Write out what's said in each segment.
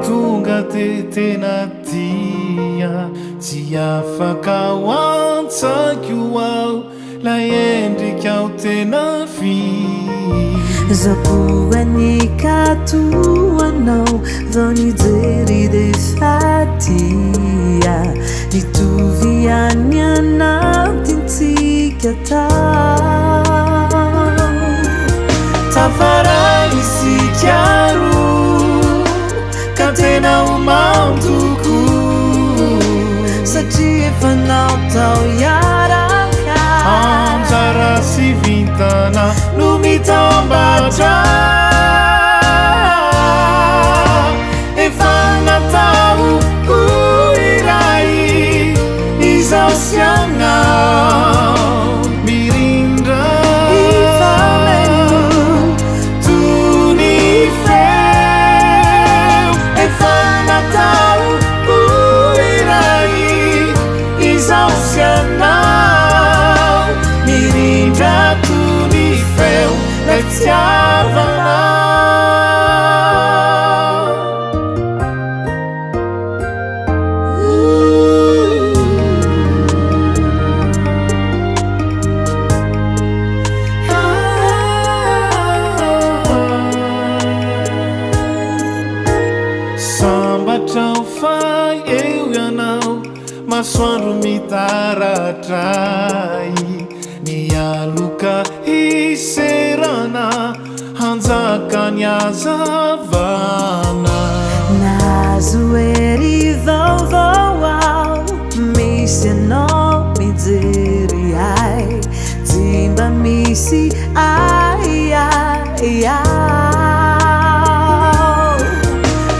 tonga tena tia tsy afaka ho antsako ao la endrikao tena fi zapoany katoanao vao nijery de fatia nitovy any anatintsika tao tafarany sikaro ka tena omantoko satria efa nao tao iaraka anjara sy vintana no mitambatra efa natao ho iray izao sy anao mirindra ifameno tony feo efa natao ho iray izao sy anao mirindra tony feo la tiavana sambatrao fa eo ianao masoandro mitaratray mialoka iserana hanjaka ny azavana nazo ery vaovao ao misy anao mijery ay tsy mba misy ai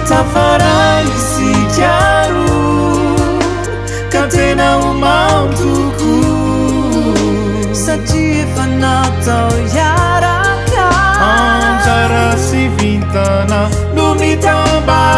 tafarany sikaro ka tena omantoko satria efa natao iaraka anjara sy vintana no mitambatra